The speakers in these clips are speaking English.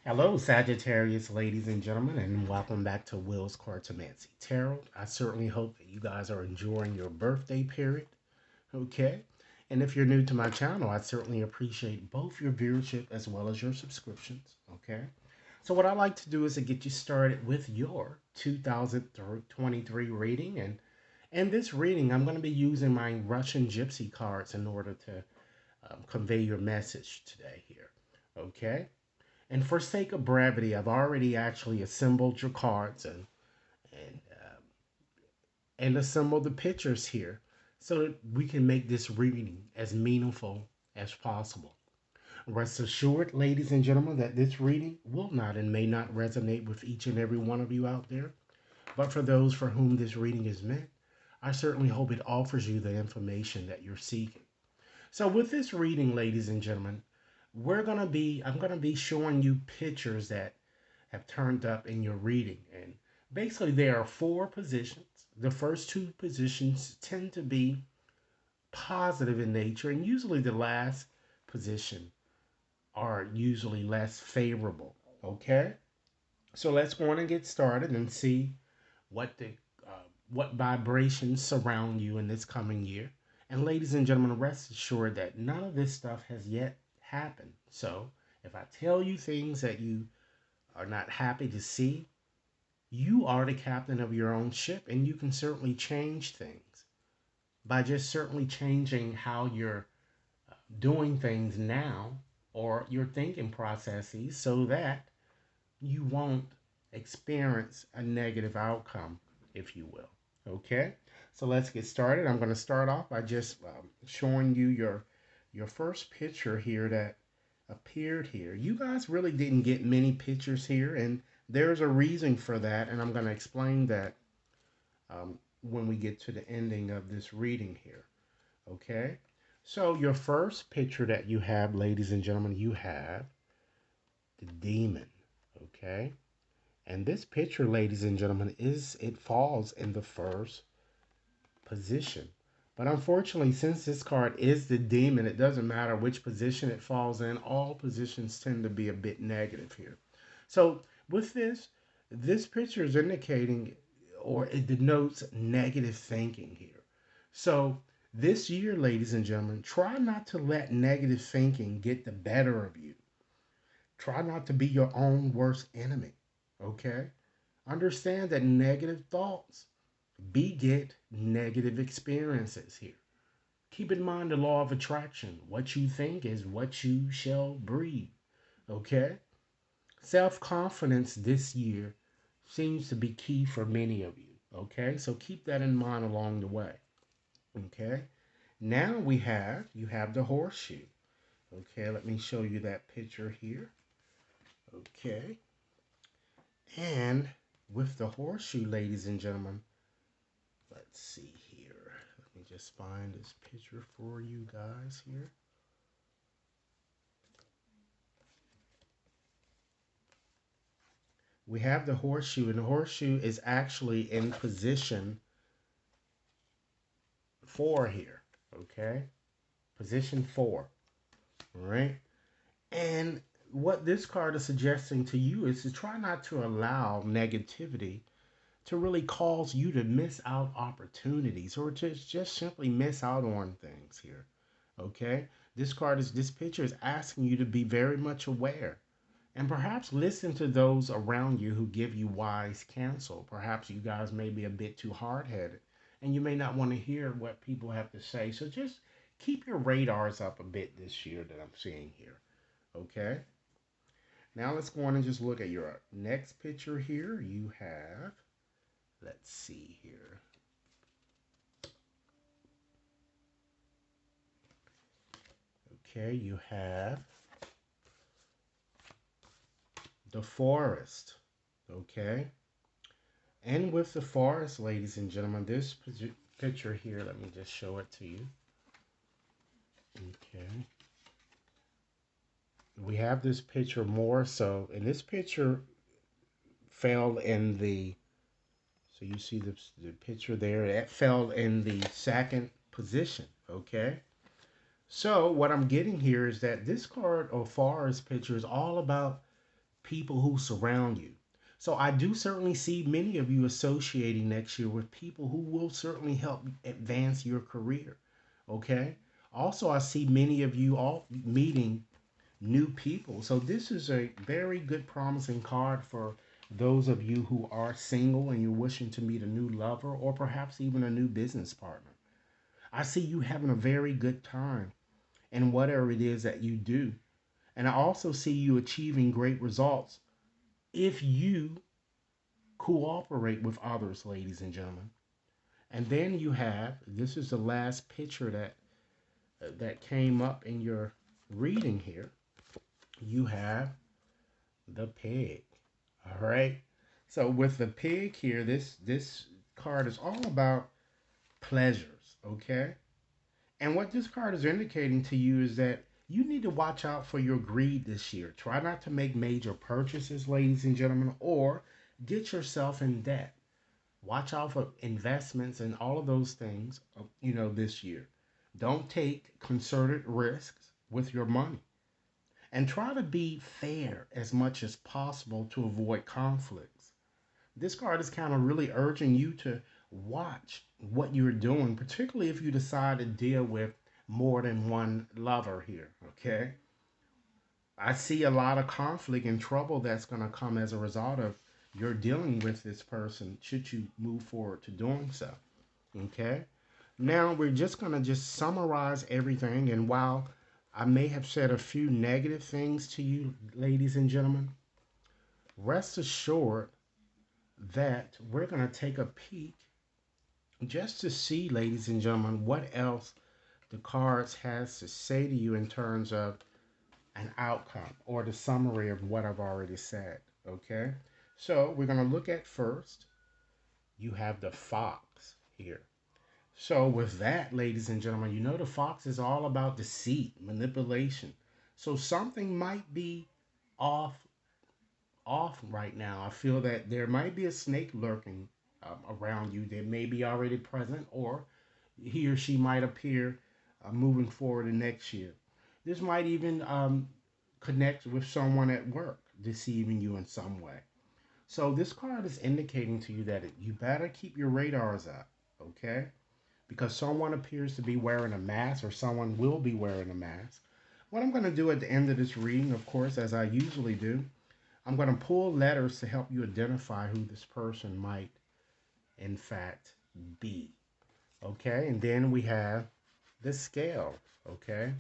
Hello, Sagittarius, ladies and gentlemen, and welcome back to Will's Cartomancy Tarot. I certainly hope that you guys are enjoying your birthday period, okay? And if you're new to my channel, I certainly appreciate both your viewership as well as your subscriptions, okay? So what I like to do is to get you started with your 2023 reading, and in this reading, I'm going to be using my Russian Gypsy cards in order to convey your message today here, okay? And for sake of brevity, I've already actually assembled your cards and and assembled the pictures here so that we can make this reading as meaningful as possible. Rest assured, ladies and gentlemen, that this reading will not and may not resonate with each and every one of you out there. But for those for whom this reading is meant, I certainly hope it offers you the information that you're seeking. So with this reading, ladies and gentlemen, I'm gonna be showing you pictures that have turned up in your reading. And basically, there are four positions. The first two positions tend to be positive in nature, and usually the last position are usually less favorable. Okay, so let's go on and get started and see what the what vibrations surround you in this coming year. And ladies and gentlemen, rest assured that none of this stuff has yet happened. So if I tell you things that you are not happy to see, you are the captain of your own ship, and you can certainly change things by just certainly changing how you're doing things now or your thinking processes so that you won't experience a negative outcome, if you will. Okay, so let's get started. I'm going to start off by just showing you your first picture here that appeared here. You guys really didn't get many pictures here, and there's a reason for that, and I'm going to explain that when we get to the ending of this reading here. Okay, so your first picture that you have, ladies and gentlemen, you have the demon. Okay, and this picture, ladies and gentlemen, it falls in the first position. But unfortunately, since this card is the demon, it doesn't matter which position it falls in. All positions tend to be a bit negative here. So with this picture is indicating or it denotes negative thinking here. So this year, ladies and gentlemen, try not to let negative thinking get the better of you. Try not to be your own worst enemy. Okay? Understand that negative thoughts beget negative experiences here. Keep in mind the law of attraction. What you think is what you shall breathe. Okay? Self confidence this year seems to be key for many of you. Okay? So keep that in mind along the way. Okay? Now you have the horseshoe. Okay, let me show you that picture here. Okay. And with the horseshoe, ladies and gentlemen, let's see here. Let me just find this picture for you guys here. We have the horseshoe, and the horseshoe is actually in position 4 here. Okay? Position 4. All right? And what this card is suggesting to you is to try not to allow negativity to really cause you to miss out opportunities or to just simply miss out on things here. Okay? This picture is asking you to be very much aware and perhaps listen to those around you who give you wise counsel. Perhaps you guys may be a bit too hard-headed and you may not want to hear what people have to say. So just keep your radars up a bit this year that I'm seeing here. Okay? Now let's go on and just look at your next picture here. You have, let's see here. Okay, you have the forest. Okay. And with the forest, ladies and gentlemen, this picture here, let me just show it to you. Okay. We have this picture more so, and this picture fell in the, so you see the picture there, it fell in the second position, okay? So what I'm getting here is that this card or forest picture is all about people who surround you. So I do certainly see many of you associating next year with people who will certainly help advance your career. Okay. Also, I see many of you all meeting new people. So this is a very good promising card for those of you who are single and you're wishing to meet a new lover or perhaps even a new business partner. I see you having a very good time in whatever it is that you do. And I also see you achieving great results if you cooperate with others, ladies and gentlemen. And then you have, this is the last picture that came up in your reading here. You have the pig. All right. So with the pig here, this card is all about pleasures, okay? And what this card is indicating to you is that you need to watch out for your greed this year. Try not to make major purchases, ladies and gentlemen, or get yourself in debt. Watch out for investments and all of those things, this year. Don't take concerted risks with your money. And try to be fair as much as possible to avoid conflicts. This card is kind of really urging you to watch what you're doing, particularly if you decide to deal with more than one lover here. Okay. I see a lot of conflict and trouble that's going to come as a result of your dealing with this person should you move forward to doing so. Okay. Now we're just going to just summarize everything. And while I may have said a few negative things to you, ladies and gentlemen, rest assured that we're going to take a peek just to see, ladies and gentlemen, what else the cards has to say to you in terms of an outcome or the summary of what I've already said. Okay, so we're going to look at first, you have the fox here. So with that, ladies and gentlemen, the fox is all about deceit, manipulation. So something might be off right now. I feel that there might be a snake lurking around you that may be already present, or he or she might appear moving forward in next year. This might even connect with someone at work, deceiving you in some way. So this card is indicating to you that you better keep your radars up, okay? Because someone appears to be wearing a mask, or someone will be wearing a mask. What I'm going to do at the end of this reading, of course, as I usually do, I'm going to pull letters to help you identify who this person might, in fact, be. Okay, and then we have the scale. Okay,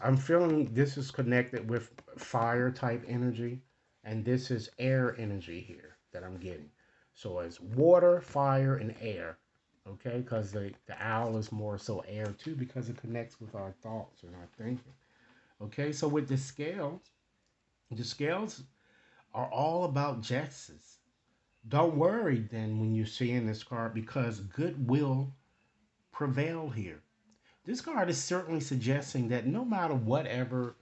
I'm feeling this is connected with fire type energy, and this is air energy here that I'm getting. So it's water, fire, and air. Okay, because the owl is more so air too, because it connects with our thoughts and our thinking. Okay, so with the scales are all about justice. Don't worry then when you're seeing this card, because good will prevail here. This card is certainly suggesting that no matter whatever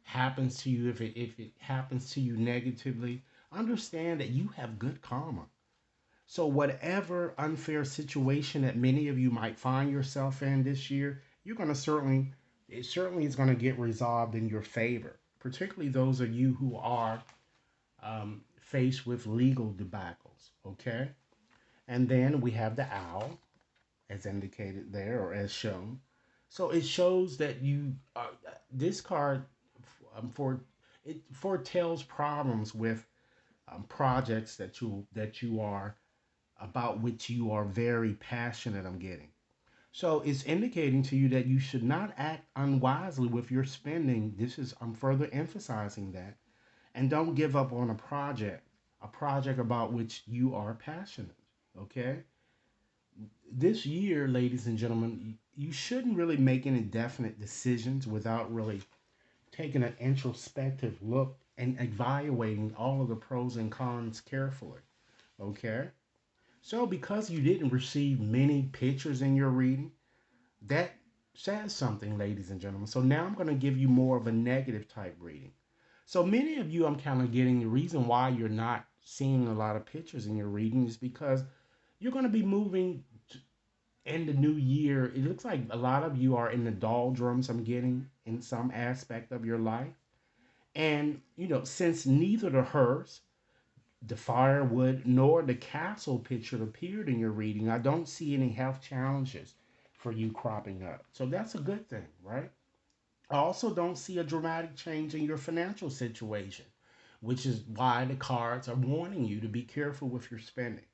happens to you, if it happens to you negatively, understand that you have good karma. So whatever unfair situation that many of you might find yourself in this year, you're going to it certainly is going to get resolved in your favor. Particularly those of you who are faced with legal debacles. Okay, and then we have the owl, as indicated there or as shown. So it shows that this card for it foretells problems with projects that you are about which you are very passionate. I'm getting. So it's indicating to you that you should not act unwisely with your spending. I'm further emphasizing that. And don't give up on a project about which you are passionate. Okay? This year, ladies and gentlemen, you shouldn't really make any definite decisions without really taking an introspective look and evaluating all of the pros and cons carefully. Okay? So, because you didn't receive many pictures in your reading, that says something, ladies and gentlemen. So, now I'm going to give you more of a negative type reading. So, many of you, I'm kind of getting the reason why you're not seeing a lot of pictures in your reading is because you're going to be moving in the new year. It looks like a lot of you are in the doldrums, I'm getting, in some aspect of your life. And, since neither the hearse, the firewood, nor the castle picture appeared in your reading, I don't see any health challenges for you cropping up. So that's a good thing, right? I also don't see a dramatic change in your financial situation, which is why the cards are warning you to be careful with your spending.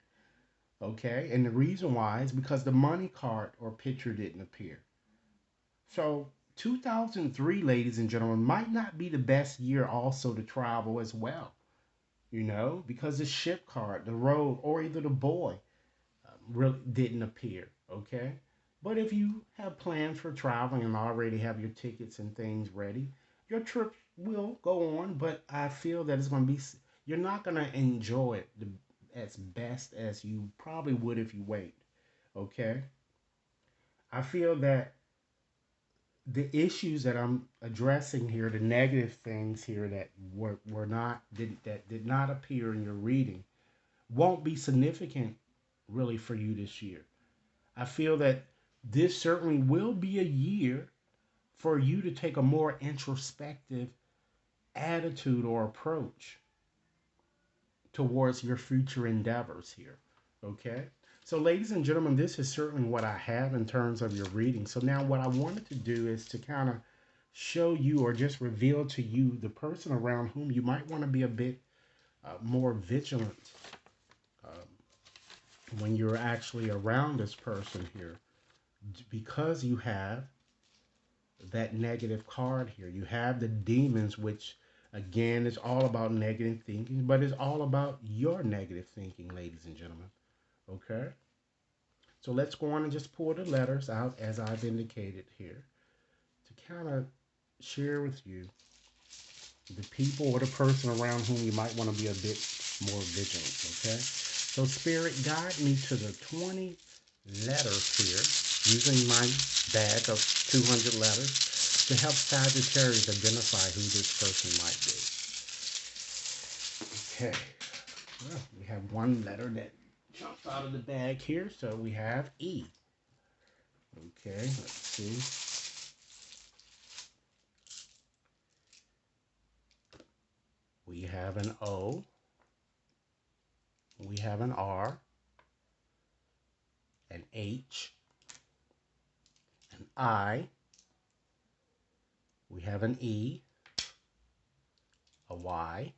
Okay? And the reason why is because the money card or picture didn't appear. So 2003, ladies and gentlemen, might not be the best year also to travel as well, because the ship card, the road, or either the boy really didn't appear. Okay? But if you have plans for traveling and already have your tickets and things ready, your trip will go on, but I feel that it's going to be, you're not going to enjoy it as best as you probably would if you wait. Okay? I feel that the issues that I'm addressing here, the negative things here that were not that did not appear in your reading, won't be significant really for you this year. I feel that this certainly will be a year for you to take a more introspective attitude or approach towards your future endeavors here. Okay? So, ladies and gentlemen, this is certainly what I have in terms of your reading. So, now what I wanted to do is to kind of show you or just reveal to you the person around whom you might want to be a bit more vigilant when you're actually around this person here, because you have that negative card here. You have the demons, which again is all about negative thinking, but it's all about your negative thinking, ladies and gentlemen. Okay? So let's go on and just pull the letters out as I've indicated here to kind of share with you the people or the person around whom you might want to be a bit more vigilant. Okay? So Spirit, guide me to the 20 letters here using my bag of 200 letters to help Sagittarius identify who this person might be. Okay. Well, we have one letter that jumps out of the bag here, so we have E. Okay, let's see. We have an O. We have an R. An H. An I. We have an E. A Y.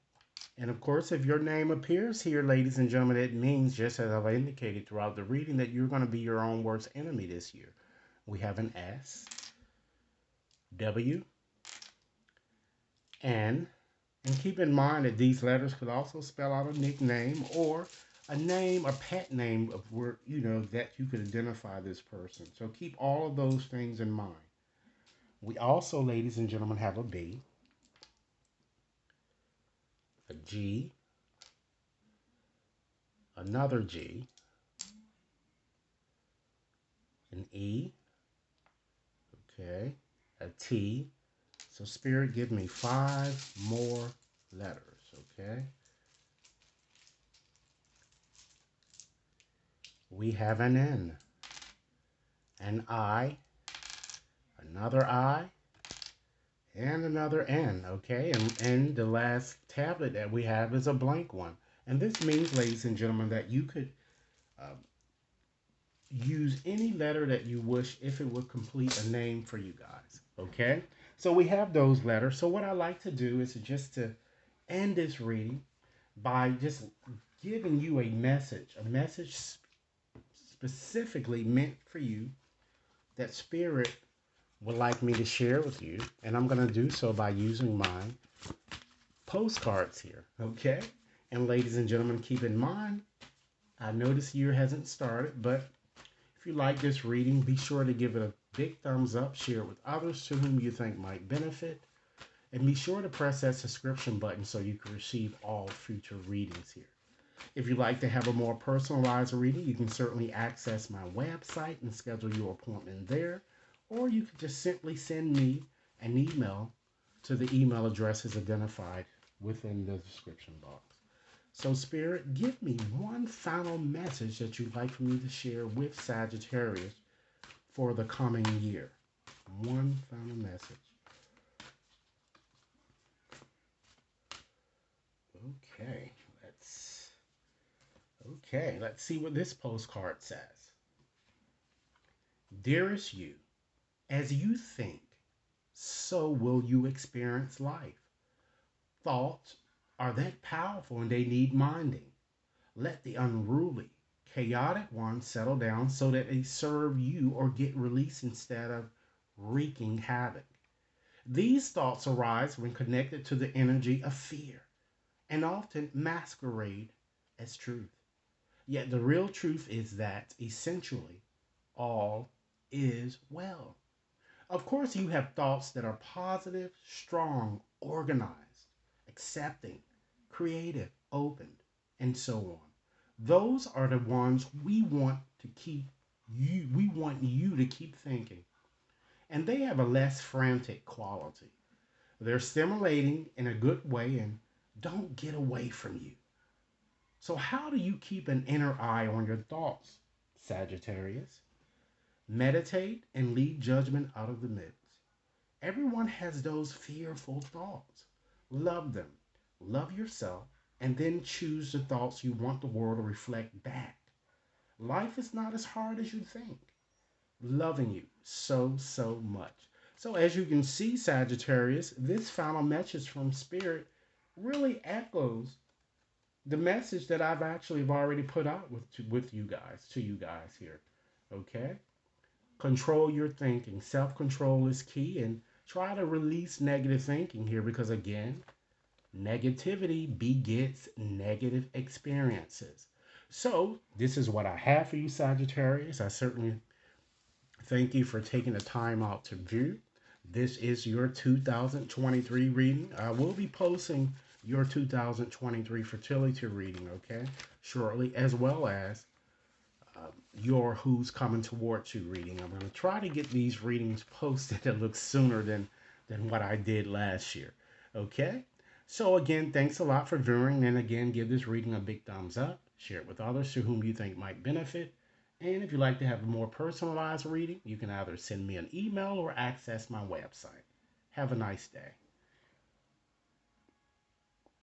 And of course, if your name appears here, ladies and gentlemen, it means, just as I've indicated throughout the reading, that you're going to be your own worst enemy this year. We have an S, W, N, and keep in mind that these letters could also spell out a nickname or a name, a pet name of where, that you could identify this person. So keep all of those things in mind. We also, ladies and gentlemen, have a B, a G, another G, an E, okay, a T. So Spirit, give me 5 more letters, okay? We have an N, an I, another I, and another N, okay? And the last tablet that we have is a blank one. And this means, ladies and gentlemen, that you could uh, use any letter that you wish if it would complete a name for you guys, okay? So we have those letters. So what I like to do is just to end this reading by just giving you a message specifically meant for you that Spirit would like me to share with you. And I'm going to do so by using my postcards here, okay? And ladies and gentlemen, keep in mind, I know this year hasn't started, but if you like this reading, be sure to give it a big thumbs up, share it with others to whom you think might benefit, and be sure to press that subscription button so you can receive all future readings here. If you'd like to have a more personalized reading, you can certainly access my website and schedule your appointment there, or you can just simply send me an email to the email addresses identified within the description box. So Spirit, give me one final message that you'd like for me to share with Sagittarius for the coming year. One final message. Okay, let's let's see what this postcard says. Dearest you, as you think, so will you experience life. Thoughts are that powerful and they need minding. Let the unruly, chaotic ones settle down so that they serve you or get released instead of wreaking havoc. These thoughts arise when connected to the energy of fear and often masquerade as truth. Yet the real truth is that essentially all is well. Of course, you have thoughts that are positive, strong, organized, accepting, creative, open, and so on. Those are the ones we want you to keep thinking. And they have a less frantic quality. They're stimulating in a good way and don't get away from you. So, how do you keep an inner eye on your thoughts, Sagittarius? Meditate and leave judgment out of the mix. Everyone has those fearful thoughts. Love them, love yourself, and then choose the thoughts you want the world to reflect back. Life is not as hard as you think. Loving you so, so much. So, as you can see, Sagittarius, this final message from Spirit really echoes the message that I've actually already put out with you guys, to you guys here. Okay? Control your thinking. Self control is key, and try to release negative thinking here because, again, negativity begets negative experiences. So, this is what I have for you, Sagittarius. I certainly thank you for taking the time out to view. This is your 2023 reading. I will be posting your 2023 fertility reading, okay, shortly, as well as your Who's Coming Towards You reading. I'm going to try to get these readings posted a little sooner than what I did last year. Okay? So, again, thanks a lot for viewing. And again, give this reading a big thumbs up. Share it with others to whom you think might benefit. And if you'd like to have a more personalized reading, you can either send me an email or access my website. Have a nice day.